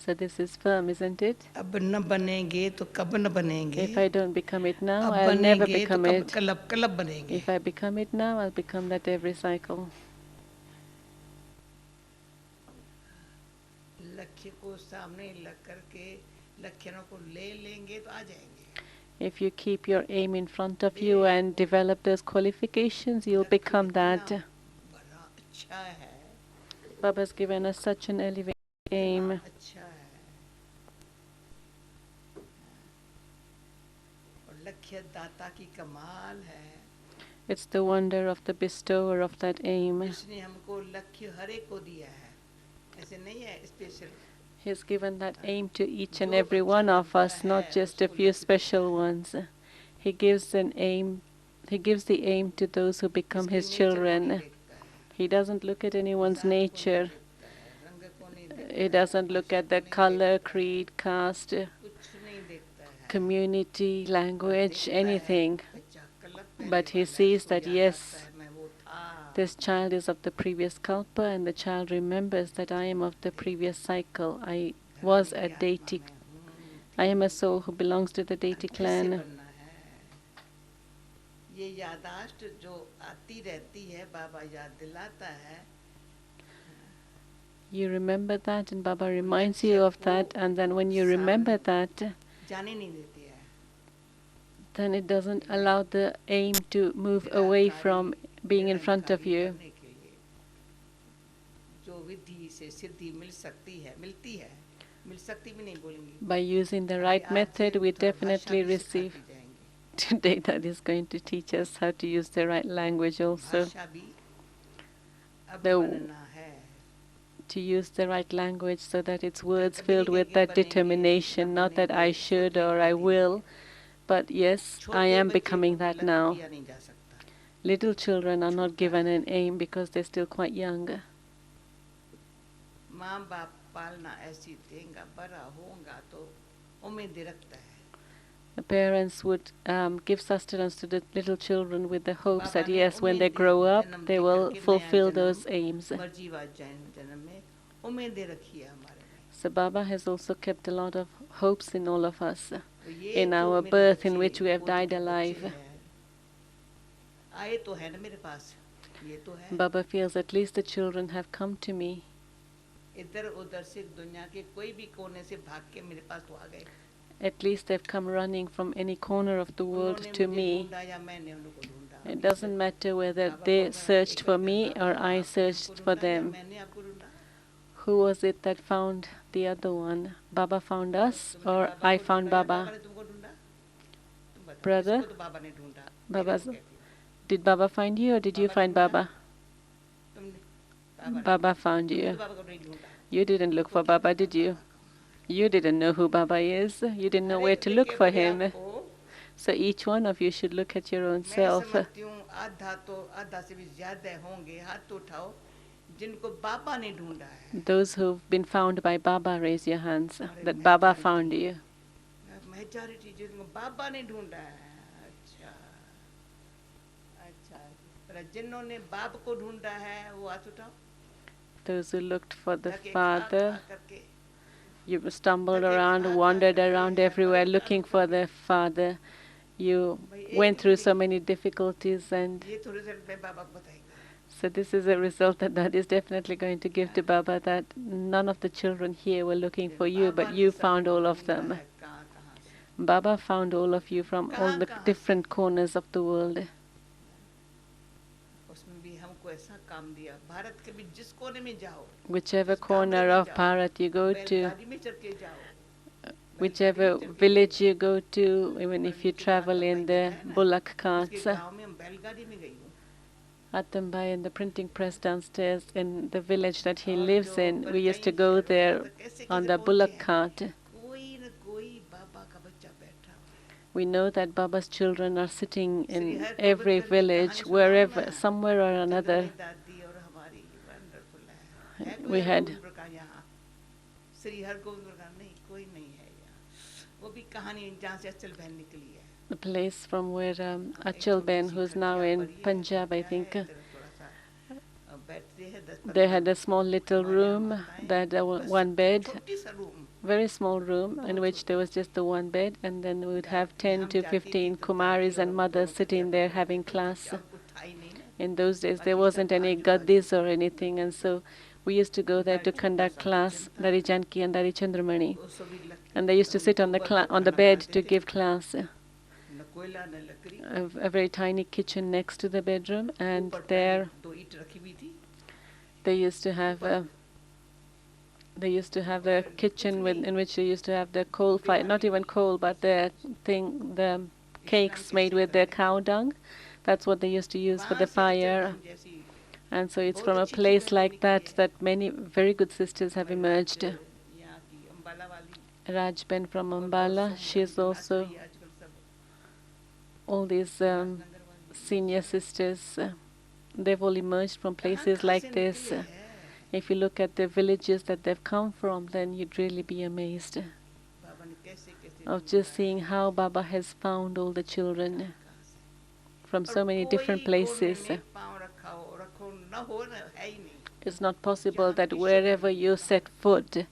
So this is firm, isn't it? अब न बनेंगे तो कब न बनेंगे, If I don't become it now, अब I'll never बनेंगे तो become कब it. कलब बनेंगे. If I become it now, I'll become that every cycle. लक्ष्य को सामने लग करके लक्ष्यों को ले लेंगे तो आ जाएंगे. If you keep your aim in front of you and develop those qualifications, you'll become that. बड़ा अच्छा है, Baba's given us such an elevated aim. अच्छा है. और लक्ष्य दाता की कमाल है. It's the wonder of the bestower of that aim. इसने हमको लक्ष्य हर एक को दिया है, ऐसे नहीं है special. He's given that aim to each and every one of us, not just a few special ones. He gives an aim. He gives the aim to those who become his children. He doesn't look at anyone's nature. He doesn't look at the color, creed, caste, community, language, anything. But he sees that, yes, this child is of the previous kalpa, and the child remembers that I am of the previous cycle. I was a deity. I am a soul who belongs to the deity clan. ये यादाश्त जो आती रहती है, बाबा याद दिलाता है. You remember that, and Baba reminds you of that, and then when you remember that, जाने नहीं देती है. then it doesn't allow the aim to move away from being in front of you. जो विधि से सिद्धि मिल सकती है, मिलती है, मिल सकती भी नहीं बोलेंगे. By using the right method, we definitely receive. Today that is going to teach us how to use the right language also. To use the right language so that it's words filled with that determination, not that I should or I will, but yes, I am becoming that now. Little children are not given an aim because they're still quite young. The parents would give sustenance to the little children with the hopes that, yes, when they grow up, they will fulfill those aims. So Baba has also kept a lot of hopes in all of us, in our birth in which we have died alive. Baba feels at least the children have come to me. At least they've come running from any corner of the world to me. It doesn't matter whether they searched for me or I searched for them. Who was it that found the other one? Baba found us or I found Baba? Brother? Did Baba find you or did you find Baba? Baba found you. You didn't look for Baba, did you? You didn't know who Baba is. You didn't know where to look for him. So each one of you should look at your own self. Those who've been found by Baba, raise your hands. That Baba found you. Those who looked for the Father, you stumbled around, wandered around everywhere looking for the Father. You went through so many difficulties, and so this is a result that Dad is definitely going to give to Baba, that none of the children here were looking for you, but you found all of them. Baba found all of you from all the different corners of the world. Whichever corner of Bharat you go to, whichever village you go to, even if you travel in the bullock carts. Atambai in the printing press downstairs in the village that he lives in, we used to go there on the bullock cart. We know that Baba's children are sitting in every village, wherever, somewhere or another. We had the place from where Achal Ben, who's now in Punjab, I think, they had a small little room, they had one bed, very small room in which there was just the one bed, and then we would have 10 to 15 Kumaris and mothers sitting there having class. और कुछ था ही नहीं ना In those days, there wasn't any gaddis or anything, and so we used to go there to conduct class, Dari Janki and Dari Chandramani. वो सभी And they used to sit on the bed to give class. न कोयला न लकड़ी A very tiny kitchen next to the bedroom, and ऊपर there दो ईंट रखी हुई थी they used to have the kitchen in which they used to have the coal fire, not even coal, but the cakes made with the cow dung. That's what they used to use for the fire. जैसी And so it's from a place like that many very good sisters have emerged. यहाँ की अम्बाला वाली Rajben from Ambala, she is also आजकल सब all these नगर वाली senior sisters. They've all emerged from places कहाँ like से this. निकली है? If you look at the villages that they've come from, then you'd really be amazed बाबा ने कैसे कैसे of just seeing how Baba has found all the children कहाँ से? from so और many कोई different कोने places. में पाँव रखो न हो न है ही नहीं It's not possible that wherever you set foot,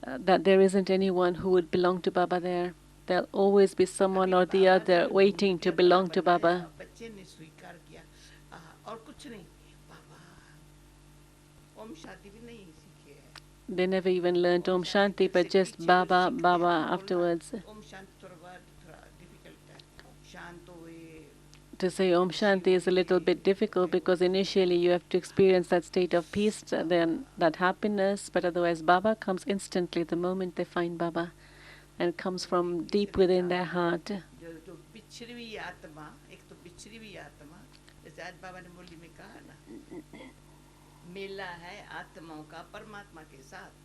that there isn't anyone who would belong to Baba there. There'll always be someone or the other waiting to belong to Baba. बच्चे ने स्वीकार किया और कुछ नहीं बाबा ओम शांति भी नहीं सीखे है They never even learned Om Shanti, but just Baba, Baba afterwards. Om Shanti थोड़ा डिफिकल्ट है शांत हुए To say Om Shanti is a little bit difficult because initially you have to experience that state of peace, then that happiness, but otherwise Baba comes instantly the moment they find Baba, and comes from deep within their heart. जो बिछड़ी हुई आत्मा एक तो बिछड़ी हुई आत्मा जैसे आज बाबा ने मुरली में कहा ना मेला है आत्माओं का परमात्मा के साथ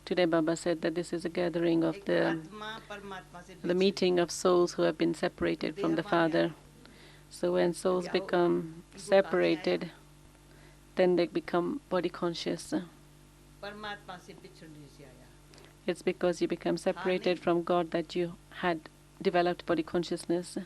Today Baba said that this is a gathering of एक the आत्मा परमात्मा से meeting of souls who have been separated from the Father. So when souls become separated, then they become body conscious. परमात्मा से बिछड़ने से आया It's because you become separated from God that you had developed body consciousness.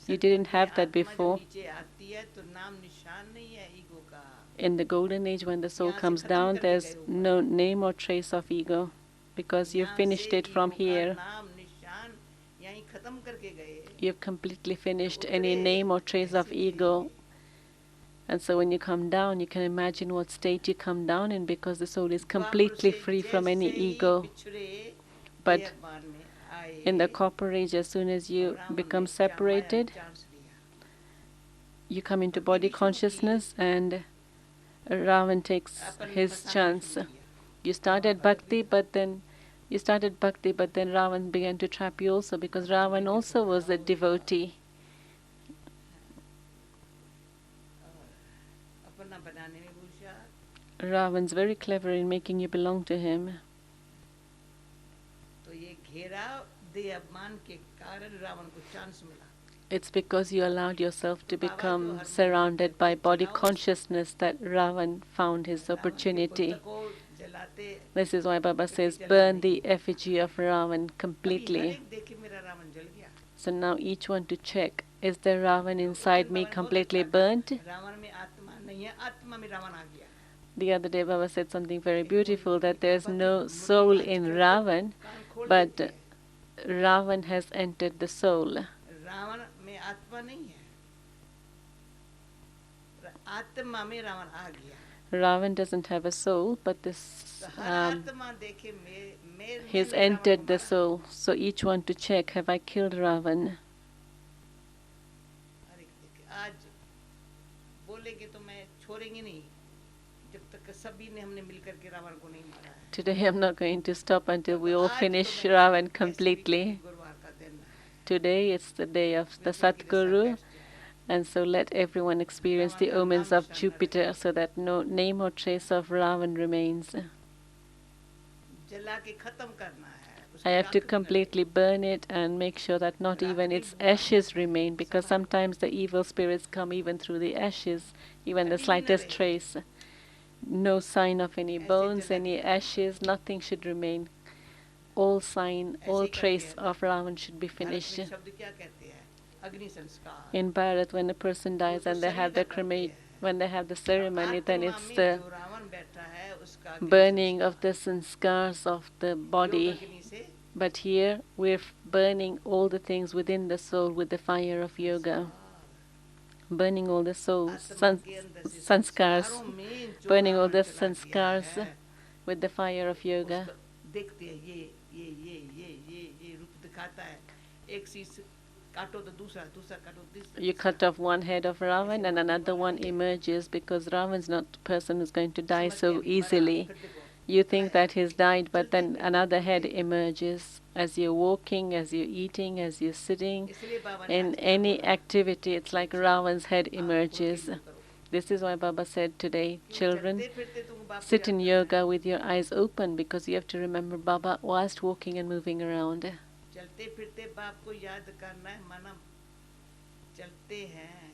You didn't have that before. नीचे आती है तो नाम निशान नहीं है ईगो का In the golden age, when the soul comes down, there's no name or trace of ego because you've finished it from here. नाम निशान यहीं खत्म करके गए You've completely finished any name or trace of ego. And so when you come down, you can imagine what state you come down in because the soul is completely free from any ego. But in the copper age, as soon as you become separated, you come into body consciousness and Ravan takes his chance. You started bhakti, but then Ravan began to trap you also because Ravan also was a devotee. Ravan's very clever in making you belong to him. It's because you allowed yourself to become surrounded by body consciousness that Ravan found his opportunity. This is why Baba says, burn the effigy of Ravan completely. So now each one to check, is there Ravan inside me completely burnt? The other day Baba said something very beautiful, that there's no soul in Ravan, but Ravan has entered the soul. Ravan doesn't have a soul, but this he's entered the soul. So each one to check, have I killed Ravan? Today I'm not going to stop until we all finish Ravan completely. Today it's the day of the Satguru, and so let everyone experience the omens of Jupiter so that no name or trace of Ravan remains. I have to completely burn it and make sure that not even its ashes remain, because sometimes the evil spirits come even through the ashes, even the slightest trace. No sign of any bones, any ashes, nothing should remain. All sign, all trace of Ravan should be finished. In Bharat, when a person dies and they have the when they have the ceremony, then it's the संस्कार के burning of the sanskars of the योग body. अग्नि से But here we're burning all the things within the soul with the fire of yoga. Burning all the souls, आत्मा के अंदर से sanskars, संस्कारों में जो burning all रावण the चला गया sanskars है, with the fire of yoga. उसको देखते हैं ये रूप दिखाता है, एक चीज काटो तो दूसरा काटो तीसरा. You cut off one head of Ravan and another one emerges because Ravan's not a person who's going to die so easily. You think that he's died, but then another head emerges as you're walking, as you're eating, as you're sitting. इसलिए बाबा ने In आज any activity, it's like Ravan's head emerges. This is why Baba said today, children, चलते फिरते तुम बाप को sit in याद yoga with your eyes open because you have to remember Baba whilst walking and moving around. चलते फिरते बाप को याद करना है, माना चलते हैं,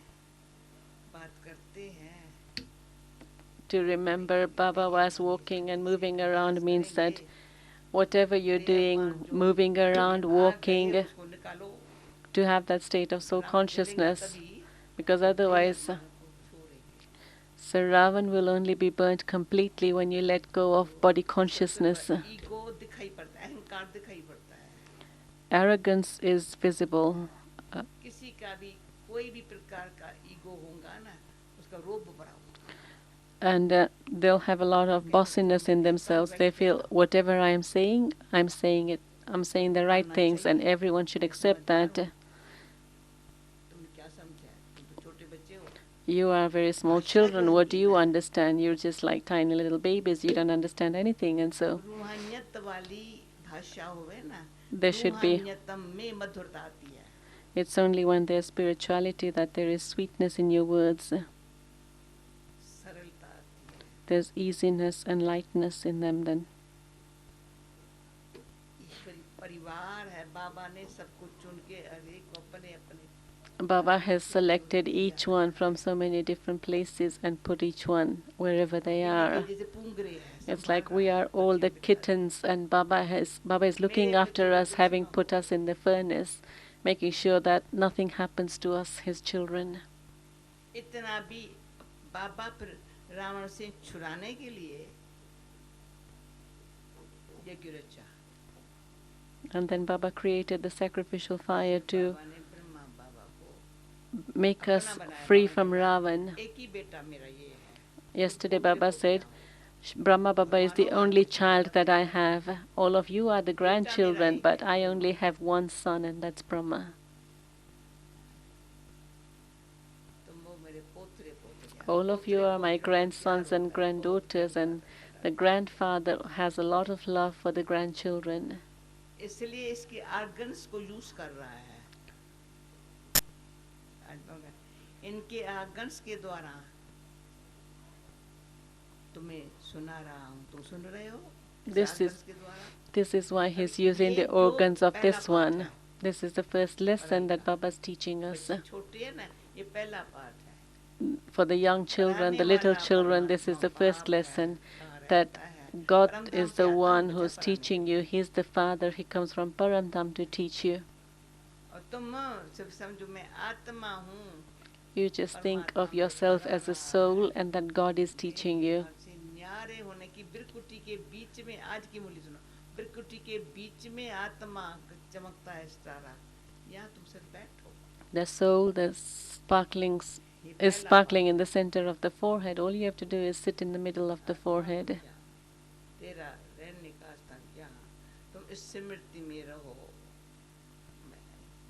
बात करते हैं. To remember Baba whilst walking and moving around means that whatever you're doing, moving around, walking, उसको निकालो. to have that state of soul Ravan consciousness, जलेगा तभी because otherwise आत्मा को छोड़ेंगे. Sir Ravan will only be burnt completely when you let go of body consciousness. Ego दिखाई पड़ता है, अहंकार दिखाई पड़ता है. Arrogance is visible. किसी का भी कोई भी प्रकार का ईगो होगा ना, उसका रोब बड़ा होगा. And they'll have a lot of bossiness in themselves. They feel whatever I'm saying it. I'm saying the right things, and everyone should accept that. तुमने क्या समझा है? तुम तो छोटे बच्चे हो. You are very small children. What do you understand? You're just like tiny little babies. You don't understand anything, and so रूहानियत वाली भाषा होवे ना, there should be. रूहानियत में मधुरता आती है. It's only when there's spirituality that there is sweetness in your words. सरलता आती है. There's easiness and lightness in them then. ईश्वरी परिवार है, बाबा ने सबको चुन के हरेक को अपने अपने. Baba has selected each one from so many different places and put each one wherever they are. जैसे पूंगरे हैं. It's like we are all the kittens, and Baba is looking after us, having put us in the furnace, making sure that nothing happens to us, his children. इतना भी बाबा फिर रावण से छुड़ाने के लिए यज्ञ रचा. And then Baba created the sacrificial fire to बाबा ने ब्रह्मा बाबा को make us free from Ravan. एक ही बेटा मेरा ये है. Yesterday Baba said, Brahma Baba is the only child that I have. All of you are the grandchildren, but I only have one son, and that's Brahma. तुम वो मेरे पोतरे पोतरे. All of you are my grandsons and granddaughters, and the grandfather has a lot of love for the grandchildren. इसलिए इसके organs को use कर रहा है. इनके आर्गन्स के द्वारा तुम्हें सुना रहा हूँ, तुम सुन रहे हो. This is why he's using the organs of this one. This is the first lesson that Baba is teaching us. छोटे है ना, ये पहला पाठ है. For the young children, the little children, this is the first lesson, that God is the one who's teaching you. He's the Father. He comes from Paramdham to teach you. और तुम सिर्फ समझो मैं आत्मा हूँ. You just think of yourself as a soul and that God is teaching you. न्यारे होने की बिरकुटी के बीच में, आज की मूली सुनो, बिरकुटी के बीच में आत्मा चमकता है सितारा. यहाँ तुम सिर्फ बैठो. The soul, the sparkling, is sparkling in the center of the forehead. All you have to do is sit in the middle of the forehead. तेरा रहने का स्थान यहाँ. तुम इस स्मृति में रहो,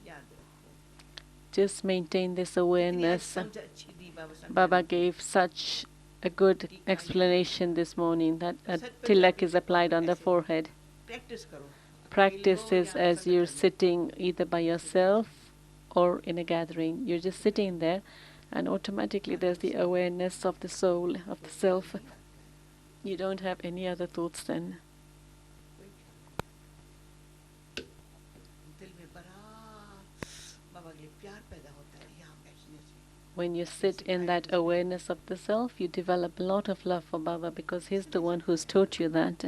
याद रखो. Just maintain this awareness. समझ अच्छी दी बाबा समझा. Baba gave such a good explanation this morning that a tilak is applied on the forehead. Practice करो. Practice is as you're sitting either by yourself or in a gathering. You're just sitting there, and automatically there's the awareness of the soul, of the self. You don't have any other thoughts then. दिल में बड़ा बाबा के लिए प्यार पैदा होता है यहाँ बैठने से. When you sit in that awareness of the self, you develop a lot of love for Baba because he's the one who's taught you that.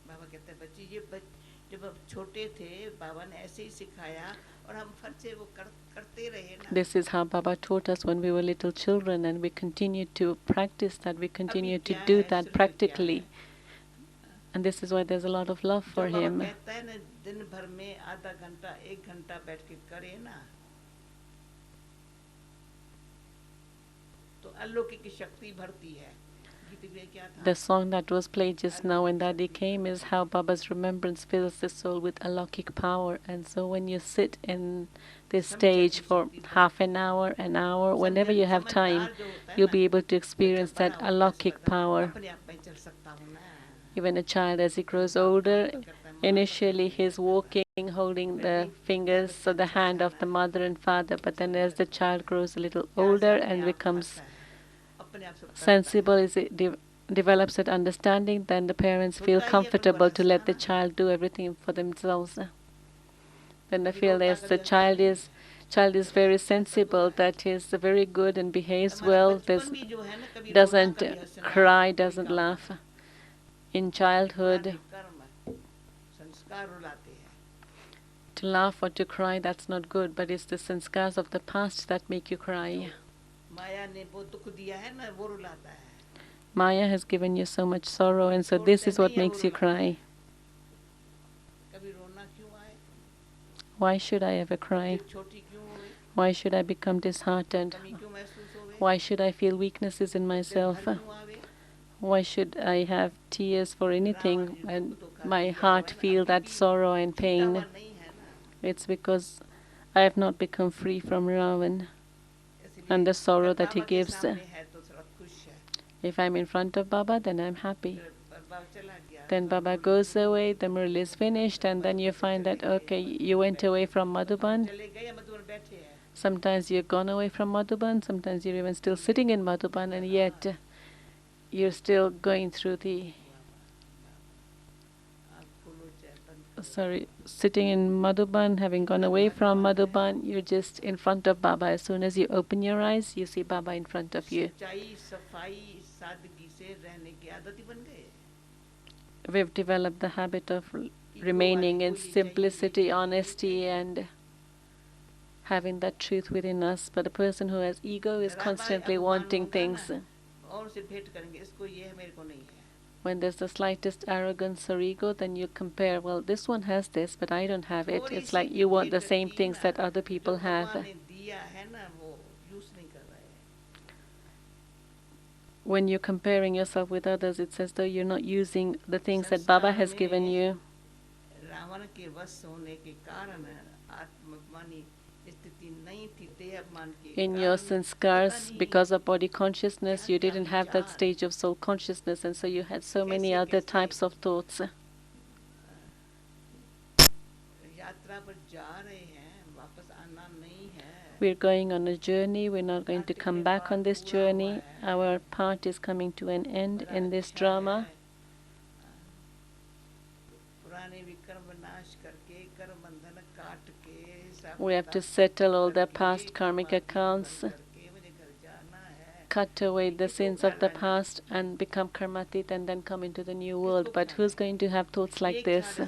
बाबा कहते बच्ची ये जब जब हम छोटे थे बाबा ने ऐसे ही सिखाया और हम फट से वो करते रहे ना. This is how Baba taught us when we were little children, and we continue to practice that. We continue to do that practically. And this is why there's a lot of love for him. कहता है ना दिन भर में आधा घंटा 1 घंटा बैठ के करे ना तो अलौकिक शक्ति भरती है. The song that was played just now when Daddy came is how Baba's remembrance fills the soul with alaukic power. And so when you sit in this stage for half an hour, whenever you have time, you'll be able to experience that alaukic power. Even a child, as he grows older, initially he's walking, holding the fingers, so the hand of the mother and father, but then as the child grows a little older and becomes sensible, as it develops that understanding, then the parents feel comfortable to let the child do everything for themselves. Then they feel as the child is very sensible, that is very good and behaves well, doesn't cry, doesn't laugh. In childhood, to laugh or to cry, that's not good, but it's the sanskars of the past that make you cry. Maya has given you so much sorrow, and so this is what makes you cry. Why should I ever cry? Why should I become disheartened? Why should I feel weaknesses in myself? Why should I have tears for anything and my heart feel that sorrow and pain? It's because I have not become free from Ravan and the sorrow that he gives. If I'm in front of Baba, then I'm happy. Then Baba goes away, the mural is finished, and then you find that, okay, you went away from Madhuban. Sometimes you've gone away from Madhuban, sometimes you're even still sitting in Madhuban, and yet you're still going through sitting in Madhuban, having gone away from Madhuban, you're just in front of Baba. As soon as you open your eyes, you see Baba in front of you. We've developed the habit of remaining in simplicity, honesty, and having that truth within us. But a person who has ego is constantly wanting things. When there's the slightest arrogance or ego, then you compare, well, this one has this, but I don't have it. It's like you want the same things that other people have. When you're comparing yourself with others, it's as though you're not using the things that Baba has given you. In your sanskars, because of body consciousness, you didn't have that stage of soul consciousness, and so you had so many other types of thoughts. We're going on a journey, we're not going to come back on this journey. Our part is coming to an end in this drama. We have to settle all the past karmic accounts, cut away the sins of the past, and become karmatit, and then come into the new world. But who's going to have thoughts like this?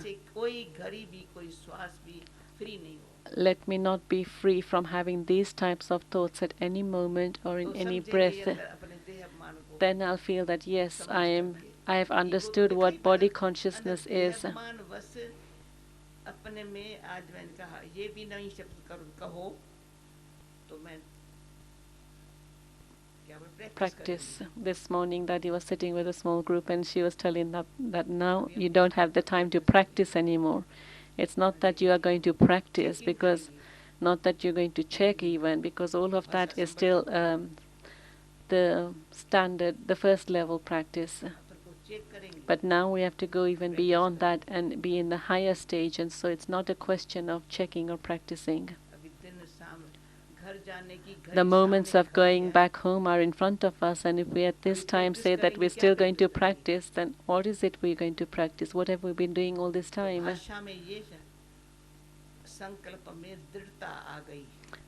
Let me not be free from having these types of thoughts at any moment or in any breath. Then I'll feel that, yes, I have understood what body consciousness is. Practice. This morning Daddy was sitting with a small group, and she was telling that now you don't have the time to practice anymore. It's not that you are going to practice, because not that you're going to check even, because all of that is still the standard, the first level practice. But now we have to go even beyond that and be in the higher stage, and so it's not a question of checking or practicing. The moments of going back home are in front of us, and if we at this time say that we're still going to practice, then what is it we're going to practice? What have we been doing all this time?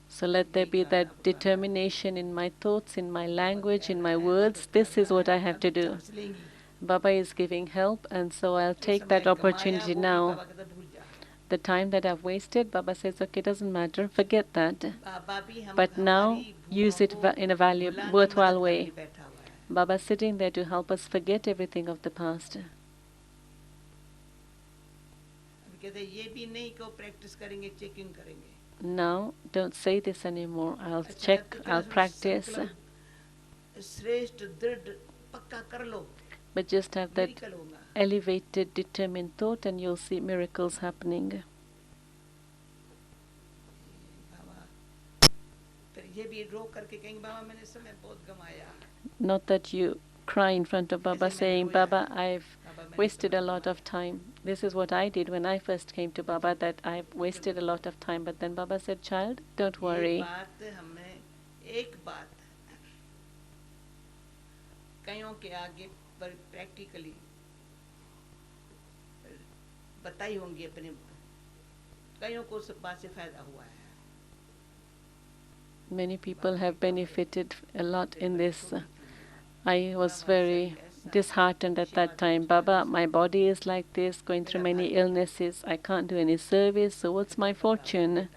So let there be that determination in my thoughts, in my language, in my words. This is what I have to do. Baba is giving help, and so I'll take that opportunity now. the time that I've wasted, Baba says, okay, doesn't matter, forget that. बाबा भी हम But now हमारी use भूलों it को in a valuable, भुलाने worthwhile मदद way. करने बैठा हुआ है. Baba's sitting there to help us forget everything of the past. अभी कहते हैं ये भी नहीं कि वो प्रैक्टिस करेंगे, चेकिंग करेंगे. Now, don't say this anymore. I'll अच्छा, check, तो I'll कहते हैं practice. संकल्प श्रेष्ठ दृढ़ पक्का कर लो, But just have that miracle होगा. elevated, determined thought and you'll see miracles happening. बाबा फिर ये भी रो करके कहेंगे बाबा मैंने समय बहुत गंवाया. Not that you cry in front of Baba saying, Baba, I've बाबा मैंने wasted समय a lot of गंवाया. time. This is what I did when I first came to Baba, that I've wasted a lot of time. But then Baba said, child, don't ये worry. बात हमें एक बात कईयों के आगे पर प्रैक्टिकली बताई होंगी अपने, कईयों को उस बात से फायदा हुआ है. Many people have benefited a lot in this. I was very disheartened at that time. Baba, my body is like this, going through many illnesses. I can't do any service, so what's my fortune?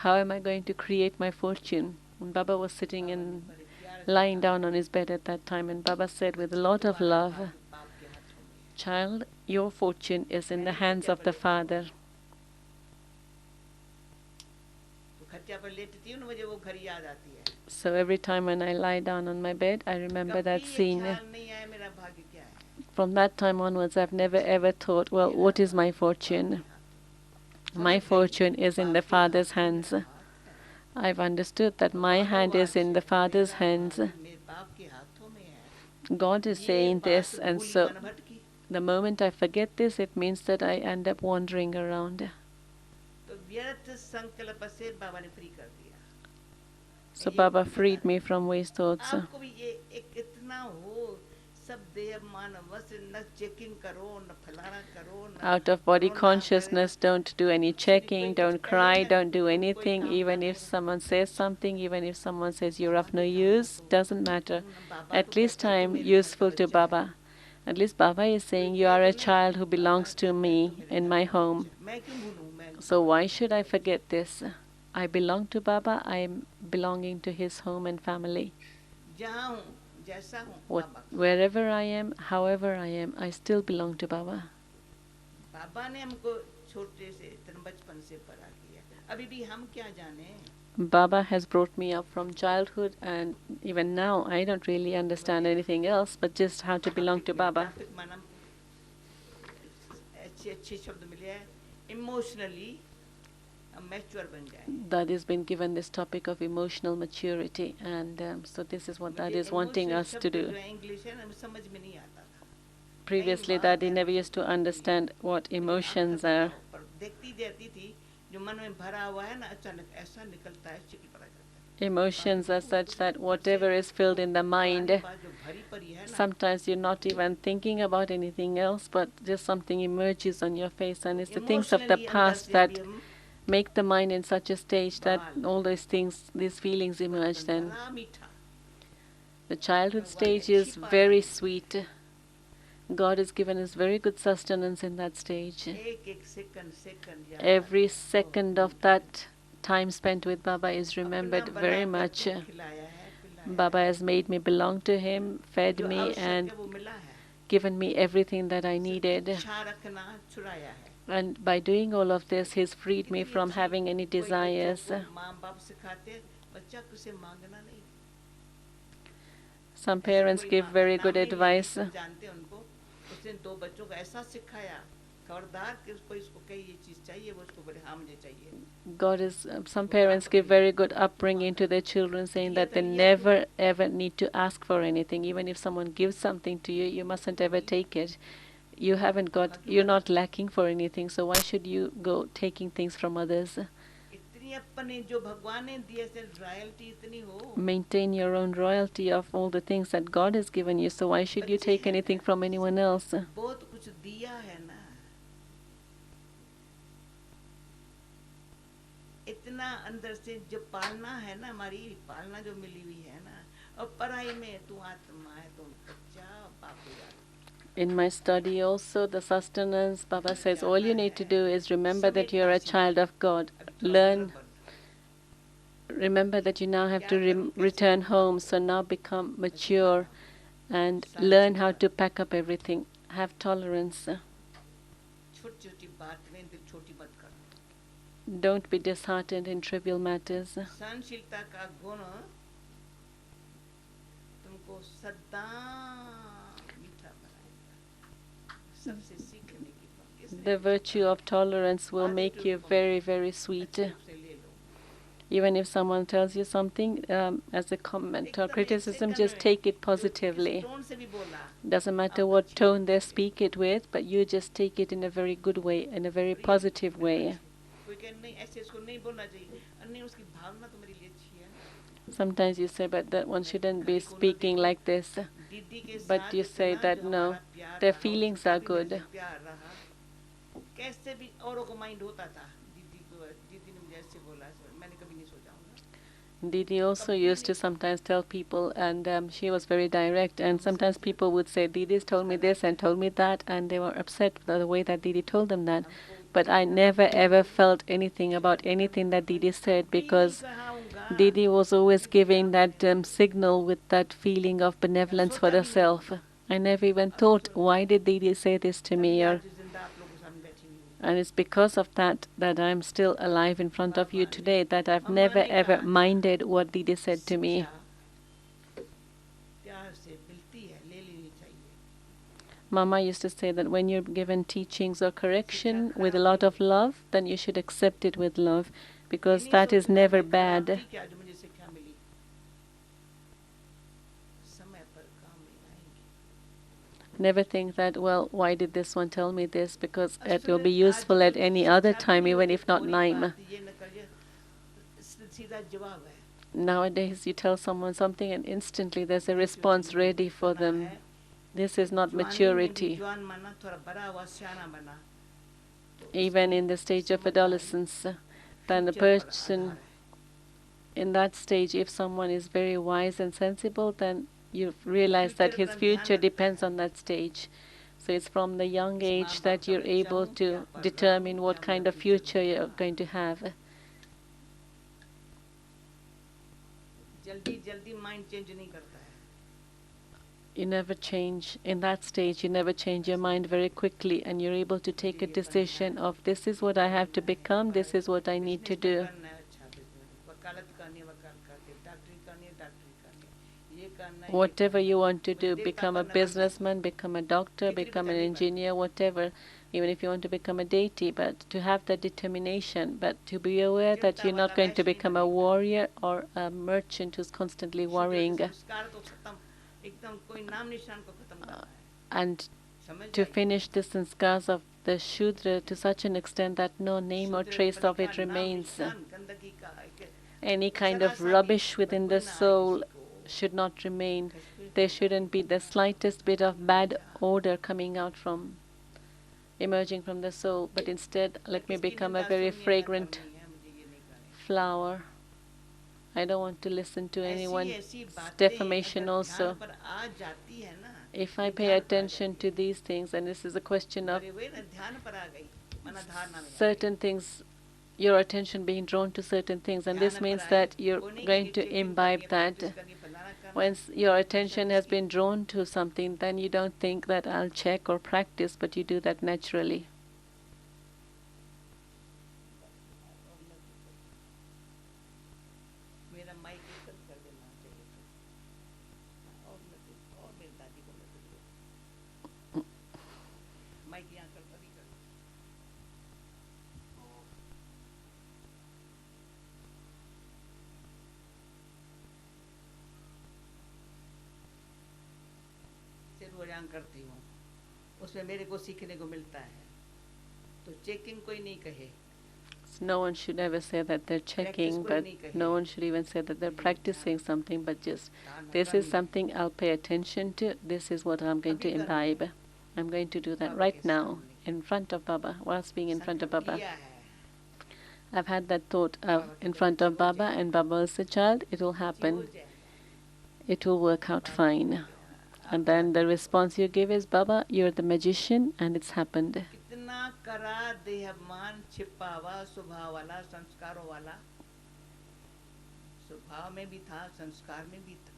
How am I going to create my fortune? And Baba was sitting and lying down on his bed at that time, and Baba said with a lot of love, child, your fortune is in the hands of the Father. तो खटिया पर लेटती हूँ ना मुझे वो घड़ी याद आती है. So every time when I lie down on my bed, I remember that कभी ये scene. ख्याल नहीं आया मेरा भाग्य क्या है. From that time onwards, I've never ever thought, well, what is my fortune? My fortune is in the Father's hands. I've understood that my hand is in the Father's hands. मेरे बाप के हाथों में है. God is ये saying this, बात and भूली so मन भटकी. the moment I forget this, it means that I end up wandering around. तो व्यर्थ संकल्प से बाबा ने फ्री कर दिया. So Baba freed me from waste thoughts. आपको भी ये एक इतना हो, सब देह मान बस न चेकिंग करो, न फलाना करो, न Out of body रोना consciousness, don't do any checking, don't cry, don't do anything. Even if someone says something, even if someone says you're of no use, doesn't matter. At least I'm useful to Baba. At least Baba is saying you are a child who belongs to me in my home. मैं क्यों भूलूं, मैं So why should I forget this? I belong to Baba, I am belonging to his home and family. जहाँ हूँ जैसा हूँ बाबा. Wherever I am, however I am, I still belong to Baba. बाबा ने हमको छोटे से बचपन से बड़ा किया. अभी भी हम क्या जाने. Baba has brought me up from childhood, and even now I don't really understand anything else but just how to belong to Baba. Topic माना अच्छे अच्छे शब्द मिले हैं. इमोशनली मैच्योर बन जाए. Dad has been given this topic of emotional maturity, and so this is what Dad is wanting us to do. English है ना समझ में नहीं आता था. Previously, Daddy never used to understand what emotions are. पर देखती रहती थी जो मन में भरा हुआ है ना अचानक ऐसा निकलता है, चिकन पड़ा जाता है. Emotions are such that whatever is filled in the mind, बात जो भरी पड़ी है ना, sometimes you're not even thinking about anything else, but just something emerges on your face, and it's the things of the emotionally past अंदर से that भी हम make the mind in such a stage that all those things, these feelings emerge then. बड़ा मीठा. The childhood stage is very sweet. God has given us very good sustenance in that stage. एक एक second याद Every second of that time spent with Baba is remembered अपना very बना much. करके खिलाया है, पिलाया Baba has made me belong to him, fed जो me, आवश्यक and है वो मिला है. given me everything that I needed. इच्छा रखना छुड़ाया है. And by doing all of this, He's freed me from having any कोई बच्चों desires. को माँ बाप सिखाते बच्चा किसे मांगना नहीं. Some ऐसे parents कोई give very नाम good नहीं लेते, advice. सब जानते हैं उनको. उसने दो बच्चों को ऐसा सिखाया खबरदार कि उसको इसको कही ये चीज चाहिए, वो उसको बोले हाँ मुझे चाहिए. God is, some parents give very good upbringing to their children, saying that they never ever need to ask for anything. Even if someone gives something to you, you mustn't ever take it. You haven't got, you're not lacking for anything, so why should you go taking things from others? इतनी अपने जो भगवान ने दिए से royalty इतनी हो. Maintain your own royalty of all the things that God has given you, so why should you take anything from anyone else? बहुत कुछ दिया है ना. इतना अंदर से जो पालना है ना, हमारी पालना जो मिली हुई है ना, और पढ़ाई में तू आत्मा है, तुम बच्चा बाप यार. In my study also, the sustenance, Baba says, all you need to do is remember that you're a child of God. Learn, remember that you now have to return home, so now become mature and learn how to pack up everything. Have tolerance. छोटी-छोटी बात में दिल छोटी मत कर. Don't be disheartened in trivial matters. सहनशीलता का गुण तुमको सदा मीठा बनाएगा. सबसे सीखने की बात. The virtue of tolerance will make you very, very sweet. Even if someone tells you something as a comment or criticism, just take it positively. Doesn't matter what tone they speak it with, but you just take it in a very good way, in a very positive way. Sometimes you say, but that one shouldn't be speaking like this. But you say that no, their feelings are good. Didi also used to sometimes tell people, and she was very direct, and sometimes people would say, Didi's told me this and told me that, and they were upset with the way that Didi told them that. But I never ever felt anything about anything that Didi said, because Didi was always giving that signal with that feeling of benevolence for the self. I never even thought, why did Didi say this to me? And it's because of that that I'm still alive in front of you today, that I've never ever minded what Didi said to me. Mama used to say that when you're given teachings or correction with a lot of love, then you should accept it with love, because that is never bad. Never think that, well, why did this one tell me this? Because it will be useful at any other time, even if not Naima. Nowadays, you tell someone something and instantly there's a response ready for them. This is not maturity. Even in the stage of adolescence, then a person in that stage, if someone is very wise and sensible, then you realize that his future depends on that stage. So it's from the young age that you're able to determine what kind of future you're going to have. You never change. In that stage, you never change your mind very quickly, and you're able to take a decision of, this is what I have to become, this is what I need to do. Whatever you want to do, become a businessman, become a doctor, become an engineer, whatever, even if you want to become a deity, but to have that determination, but to be aware that you're not going to become a warrior or a merchant who's constantly worrying. And to finish the sanskars of the Shudra to such an extent that no name or trace of it remains. Any kind of rubbish within the soul should not remain. There shouldn't be the slightest bit of bad odor coming out from, emerging from the soul, but instead let me become a very fragrant flower. I don't want to listen to anyone's defamation also. If I pay attention to these things, and this is a question of certain things, your attention being drawn to certain things, and this means that you're going to imbibe that. Once your attention has been drawn to something, then you don't think that I'll check or practice, but you do that naturally. करती हूँ, उसमें मेरे को सीखने को मिलता है, तो चेकिंग कोई नहीं कहे. No one should ever say that they're checking, but no one should even say that they're practicing something, but just, this is something I'll pay attention to, this is what I'm going to imbibe. I'm going to do that right now, in front of Baba, whilst being in front of Baba. I've had that thought of in front of Baba, and Baba is a child, it will happen. It will work out fine. And then the response you give is, Baba, you're the magician, and it's happened. कितना करा देहमान छिपावा स्वभाव वाला संस्कारों वाला स्वभाव में भी था संस्कार में भी था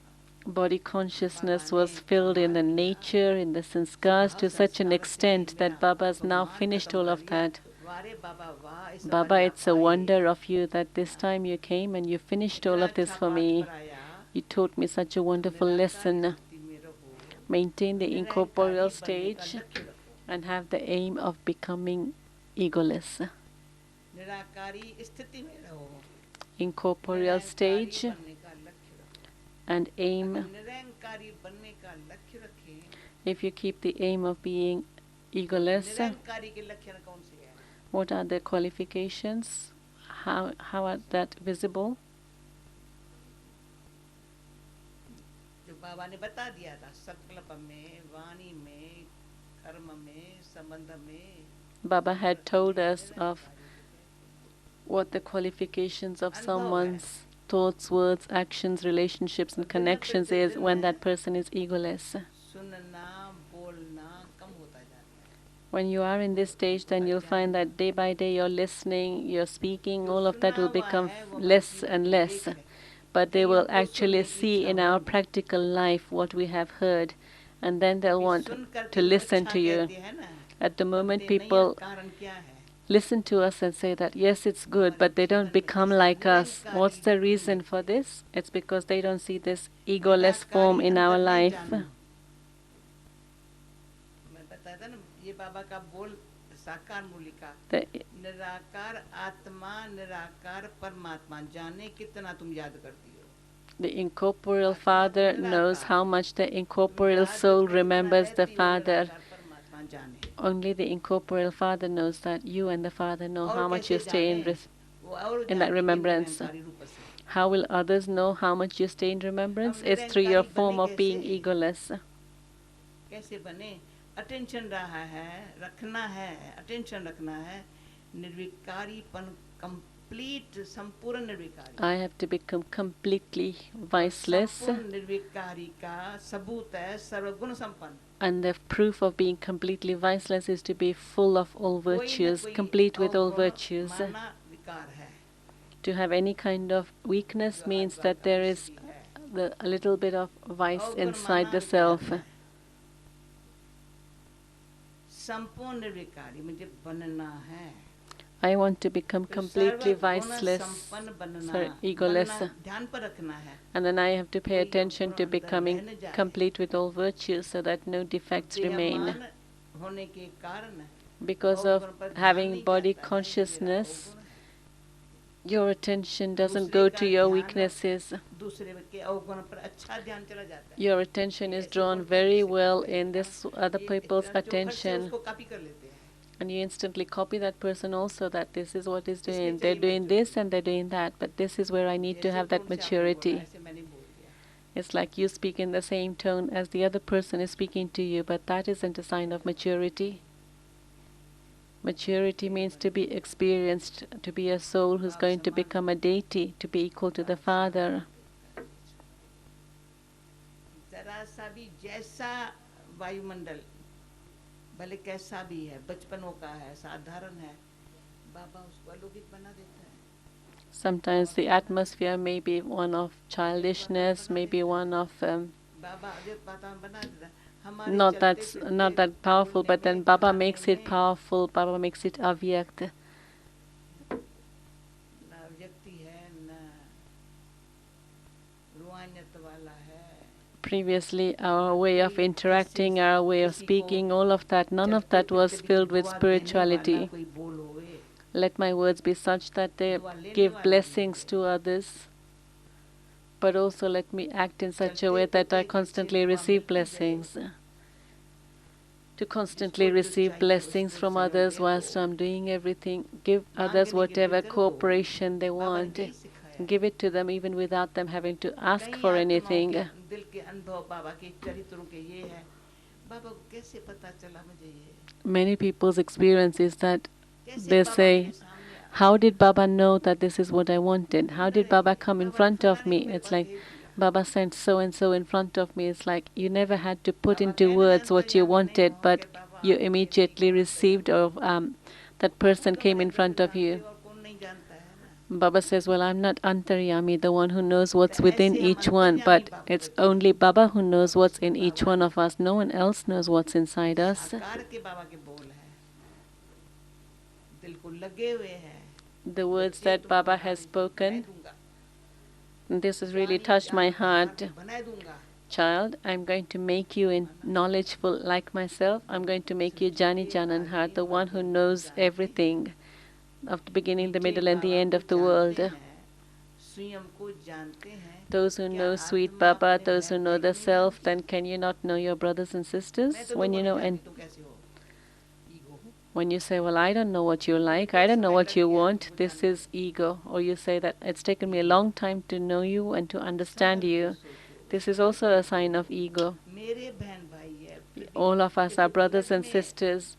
Body consciousness was filled in the nature, in the sanskars, to such an extent that Baba's now finished all of that. Baba, it's a wonder of you that this time you came and you finished all of this for me. You taught me such a wonderful lesson. Maintain the incorporeal stage and have the aim of becoming egoless. Incorporeal stage and aim. If you keep the aim of being egoless, what are the qualifications? How are that visible? बाबा ने बता दिया था संकल्प में वाणी में कर्म में संबंध में Baba had told us of what the qualifications of someone's thoughts, words, actions, relationships, and connections is when that person is egoless. When you are in this stage, then you'll find that day by day you're listening, you're speaking, all of that will become less and less. But they will actually see in our practical life what we have heard, and then they'll want to listen to you. At the moment, people listen to us and say that, yes, it's good, but they don't become like us. What's the reason for this? It's because they don't see this egoless form in our life. The incorporeal Father knows how much the incorporeal soul remembers the Father. Only the incorporeal Father knows that you and the Father know how much you stay in that remembrance. How will others know how much you stay in remembrance? It's through your form of being egoless. Attention रखना है निर्विकारीपन complete संपूर्ण निर्विकारी I have to become completely viceless. संपूर्ण निर्विकारी का सबूत है सर्वगुण संपन्न. And the proof of being completely viceless is to be full of all virtues, complete with all virtues. To have any kind of weakness means that there is a little bit of vice inside the self. I want to become completely viceless, egoless. And then I have to pay attention to becoming complete with all virtues so that no defects remain. Because of having body consciousness, your attention doesn't go to your weaknesses. Your attention is drawn very well in this other people's attention. And you instantly copy that person also, that this is what is doing. They're doing this and they're doing that, but this is where I need to have that maturity. It's like you speak in the same tone as the other person is speaking to you, but that isn't a sign of maturity. Maturity means to be experienced, to be a soul who's going to become a deity, to be equal to the Father. भले कैसा भी है बचपनों का है साधारण है बाबा उसको अलौकिक बना देता है. Sometimes the atmosphere may be one of childishness, maybe one of not that powerful, but then Baba makes it powerful. Baba makes it avyakt. Previously, our way of interacting, our way of speaking, all of that, none of that was filled with spirituality. Let my words be such that they give blessings to others, but also let me act in such a way that I constantly receive blessings. To constantly receive blessings from others whilst I'm doing everything, give others whatever cooperation they want. Give it to them even without them having to ask for anything. Many people's experience is that they say, how did Baba know that this is what I wanted? How did Baba come in front of me? It's like, Baba sent so and so in front of me. It's like you never had to put into words what you wanted, but you immediately received, or that person came in front of you. Baba says, well, I'm not Antaryami, the one who knows what's within each one, but it's only Baba who knows what's in each one of us. No one else knows what's inside us. The words that Baba has spoken, this has really touched my heart. Child, I'm going to make you knowledgeful like myself. I'm going to make you Jani Jananhar, the one who knows everything of the beginning, the middle, and the end of the world. Those who know sweet Baba, those who know the self, then can you not know your brothers and sisters? When you know, and when you say, well, I don't know what you like, I don't know what you want, this is ego. Or you say that it's taken me a long time to know you and to understand you. This is also a sign of ego. All of us are brothers and sisters.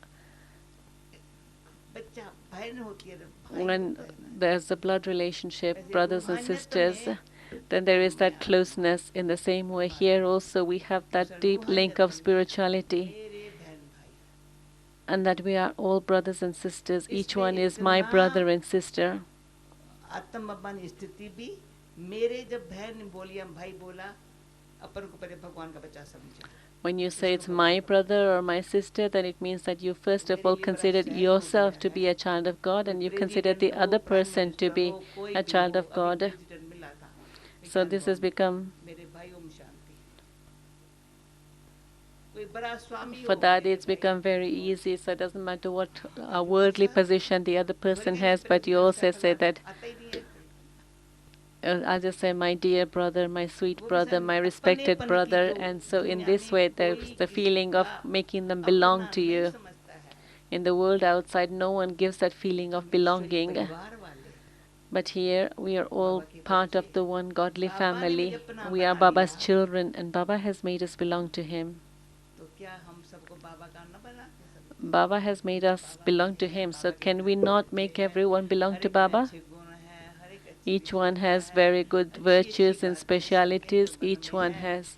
When there's a blood relationship, brothers and sisters, then there is that closeness. In the same way, here also we have that deep link of spirituality, and that we are all brothers and sisters. Each one is my brother and sister. When you say it's my brother or my sister, then it means that you first of all considered yourself to be a child of God, and you consider the other person to be a child of God. So this has become, for that it's become very easy. So it doesn't matter what worldly position the other person has, but you also say that, I'll just say, my dear brother, my sweet brother, my respected brother. And so in this way, there's the feeling of making them belong to you. In the world outside, no one gives that feeling of belonging. But here, we are all part of the one godly family. We are Baba's children, and Baba has made us belong to him. Baba has made us belong to him, so can we not make everyone belong to Baba? Each one has very good virtues and specialities. Each one has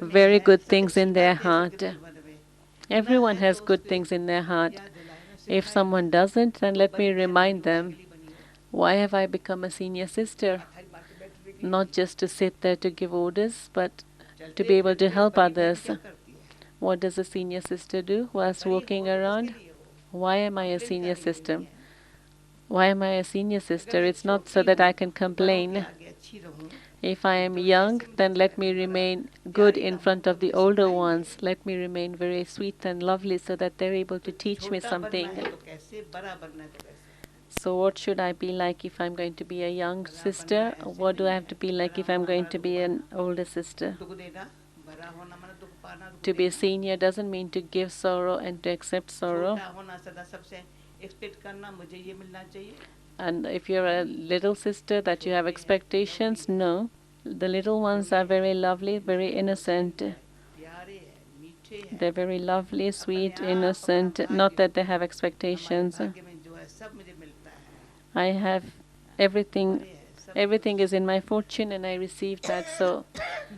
very good things in their heart. Everyone has good things in their heart. If someone doesn't, then let me remind them, why have I become a senior sister? Not just to sit there to give orders, but to be able to help others. What does a senior sister do whilst walking around? Why am I a senior sister? Why am I a senior sister? It's not so that I can complain. If I am young, then let me remain good in front of the older ones. Let me remain very sweet and lovely so that they're able to teach me something. So what should I be like if I'm going to be a young sister? What do I have to be like if I'm going to be an older sister? To be a senior doesn't mean to give sorrow and to accept sorrow. And if you're a little sister, that you have expectations, no. The little ones are very lovely, very innocent. They're very lovely, sweet, innocent, not that they have expectations. I have everything. Everything is in my fortune, and I received that, so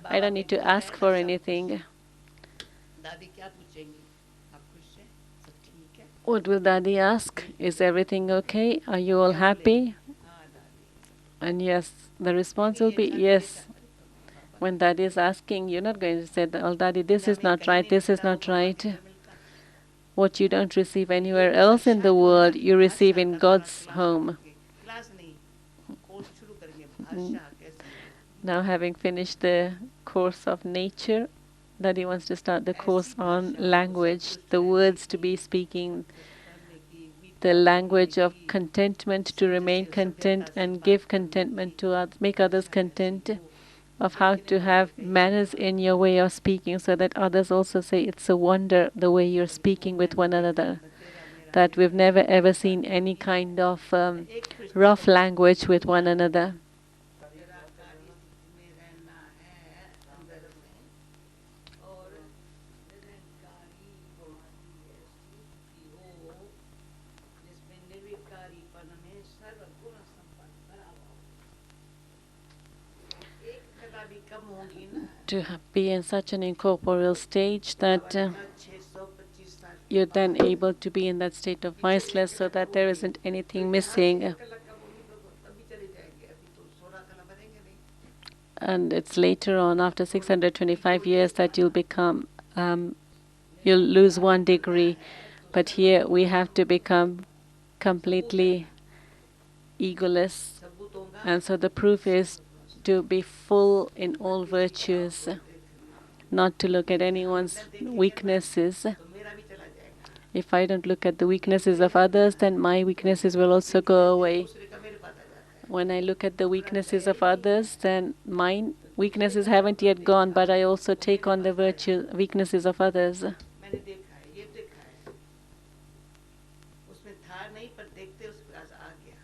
I don't need to ask for anything. What will Daddy ask? Is everything okay? Are you all happy? And yes, the response will be yes. When Daddy is asking, you're not going to say, oh Daddy, this is not right, this is not right. What you don't receive anywhere else in the world, you receive in God's home. Now, having finished the course of nature, Daddy wants to start the course on language, the words to be speaking, the language of contentment, to remain content and give contentment to others, make others content, of how to have manners in your way of speaking so that others also say it's a wonder the way you're speaking with one another, that we've never ever seen any kind of rough language with one another. भी कम होगी ना to be in such an incorporeal stage that 625 साल you're then able to be in that state of voiceless so that there isn't anything missing. कला कम होगी तो तभी चले जाएंगे अभी तो 16 कला बनेंगे नहीं And it's later on, after 625 years, that you'll lose 1 degree. But here we have to become completely egoless. सबूत होगा And so the proof is to be full in all virtues, not to look at anyone's weaknesses. तो मेरा भी चला जाएगा If I don't look at the weaknesses of others, then my weaknesses will also go away. दूसरे का मेरे पास आ जाता है When I look at the weaknesses of others, then mine weaknesses haven't yet gone, but I also take on the weaknesses of others. मैंने देखा है ये देखा है उसमें था नहीं पर देखते उस पास आ गया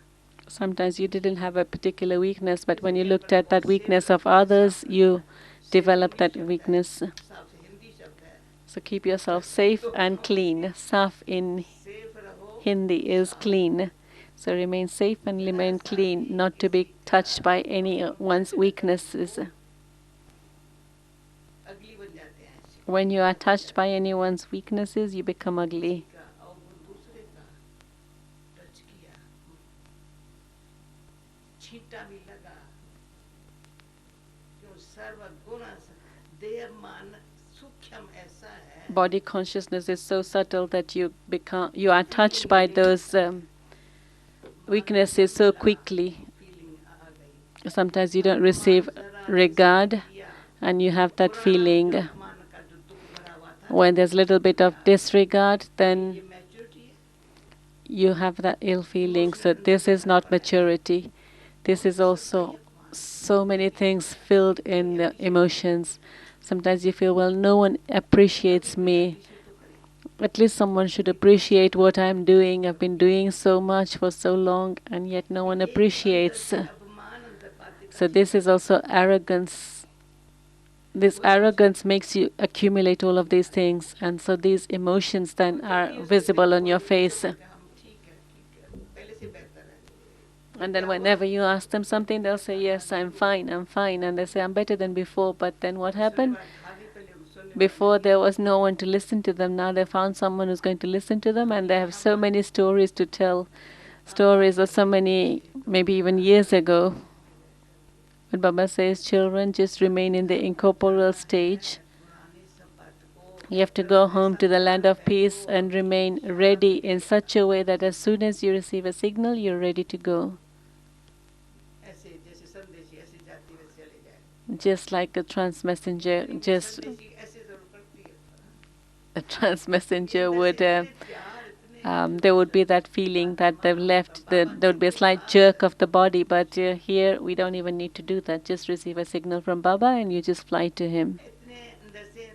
Sometimes you didn't have a particular weakness, but when you looked at that weakness of others, you developed that weakness. साफ से हिंदी शब्द है So keep yourself safe and clean. Saf in safe रहो Hindi is clean. So remain safe and remain clean, not to be touched by anyone's weaknesses. अगली बन जाते हैं ऐसे When you are touched by anyone's weaknesses, you become ugly. का और वो दूसरे का टच किया छींटा भी लगा जो सर्वगुण देह मान सूक्ष्म ऐसा है Body consciousness is so subtle that you are touched by those weaknesses so quickly. Feeling आ गई Sometimes you don't receive regard, किया and you have that feeling. मान का जो दुख भरा हुआ था When there's a little bit of disregard, then ये मैच्योरिटी है you have that ill feeling. So this is not maturity. This is also so many things filled in the emotions. Sometimes you feel, well, no one appreciates me. At least someone should appreciate what I'm doing. I've been doing so much for so long, and yet no one appreciates. अपमान अंदर बातें So this is also arrogance. This arrogance makes you accumulate all of these things, and so these emotions then are visible on your face. हम ठीक है पहले से बेहतर है And then whenever you ask them something, they'll say, yes, I'm fine. And they say, I'm better than before. But then what happened? खाली पहले सुनने Before there was no one to listen to them. Now they found someone who's going to listen to them, and they have so many stories to tell. Stories of so many, maybe even years ago. But Baba says, children, just remain in the incorporeal stage. पुरानी सब बात को You have to go home to the land of peace and remain ready in such a way that as soon as you receive a signal, you're ready to go. ऐसे जैसे संदेश ऐसे जाती वैसे चले जाए Just like a transmessenger, just संदेश ऐसे जरूर करती है a transmessenger would, प्यार इतने there would be that feeling that they've left, there would be a slight jerk of the body, but here we don't even need to do that. Just receive a signal from Baba and you just fly to him. इतने अंदर से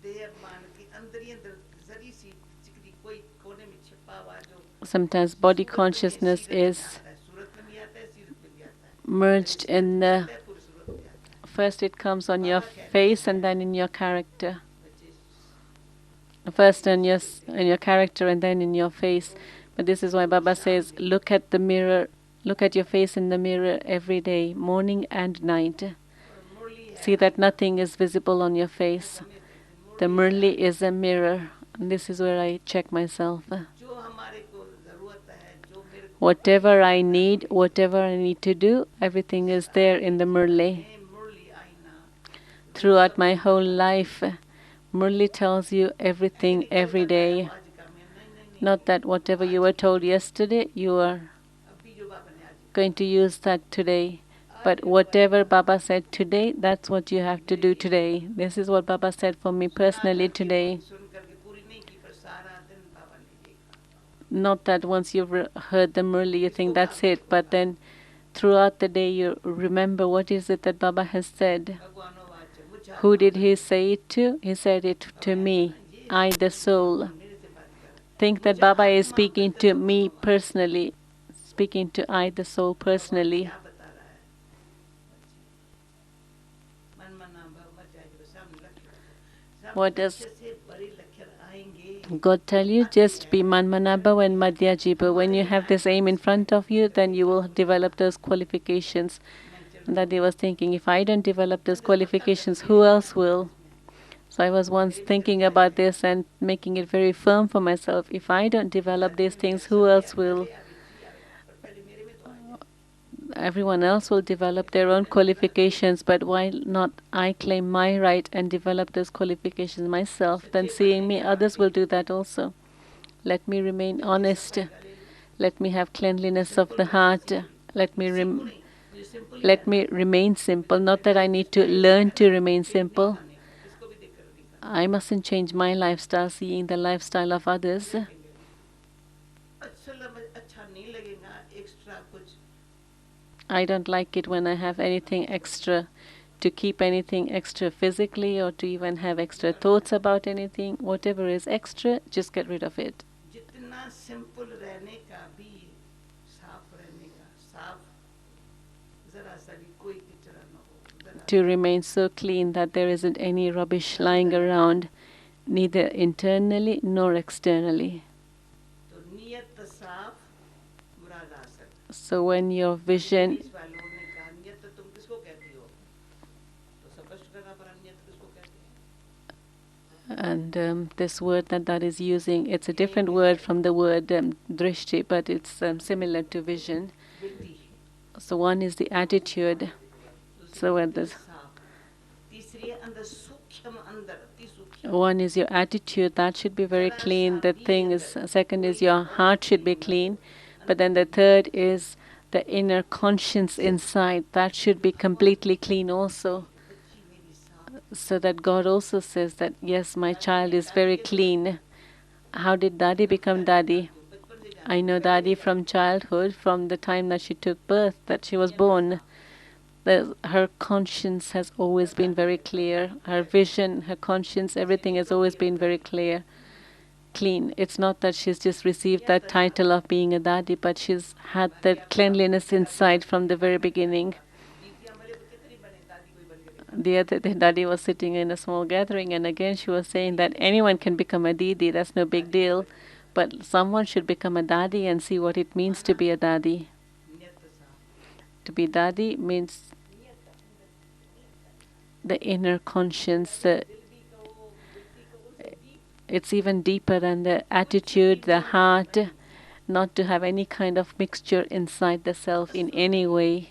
देह मान के अंदर ही अंदर जरी सी चिकनी कोई कोने में छिपा हुआ जो Sometimes body consciousness is सूरत में नहीं आता है सीरत में भी आता है merged in the, पूरी सूरत में आता है first it comes on your face and then in your character. बच्चे First in your character and then in your face. But this is why Baba says, look at the mirror, look at your face in the mirror every day, morning and night. और मुरली है See that nothing is visible on your face. The Murli is a mirror. And this is where I check myself. जो हमारे को जरूरत है जो मेरे को Whatever I need to do, everything is there in the Murli. है मुरली आईना Throughout my whole life, Murli tells you everything every day. आज का मैं नहीं Not that whatever you were told yesterday, you are अभी जो बाबा ने आज going to use that today. But whatever Baba said today, that's what you have to do today. This is what Baba said for me personally today. सुन करके पूरी नहीं की पर सारा दिन बाबा ने देखा Not that once you've heard the Murli, you think that's it, but then throughout the day you remember what is it that Baba has said. भगवानो वाच मुझा Who did he say it to? He said it to me, I the soul. मेरे से बात कर Think that Baba is speaking to me personally, speaking to I the soul personally. क्या बता रहा है मन मना भाव मत जाए जो सामने लक्ष्य What does से बड़ी लक्ष्य आएंगे God tell you? Just be Manmanabha and Madhyajiva. When you have this aim in front of you, then you will develop those qualifications. Daddy was thinking, if I don't develop those qualifications, who else will? So I was once thinking about this and making it very firm for myself. If I don't develop these things, who else will? Everyone else will develop their own qualifications, but why not I claim my right and develop those qualifications myself? Then seeing me, others will do that also. Let me remain honest. Let me have cleanliness of the heart. Let me remain simple. Not that I need to learn to remain simple. I mustn't change my lifestyle seeing the lifestyle of others. I don't like it when I have anything extra, to keep anything extra physically or to even have extra thoughts about anything. Whatever is extra, just get rid of it. To remain so clean that there isn't any rubbish lying around, neither internally nor externally. So when your vision and this word that is using, it's a different word from the word drishti, but it's similar to vision. So one is the attitude. So when this one is your attitude, that should be very clean. The thing is, second is your heart should be clean. But then the third is the inner conscience inside. That should be completely clean also. So that God also says that, yes, my child is very clean. How did Daddy become Daddy? I know Daddy from childhood, from the time that she took birth, that she was born. Her conscience has always been very clear. Her vision, her conscience, everything has always been very clear. Clean. It's not that she's just received that title of being a daddy, but she's had that cleanliness inside from the very beginning. The other day, Daddy was sitting in a small gathering, and again she was saying that anyone can become a didi, that's no big deal, but someone should become a daddy and see what it means to be a daddy. To be daddy means the inner conscience. It's even deeper than the attitude, the heart, not to have any kind of mixture inside the self in any way.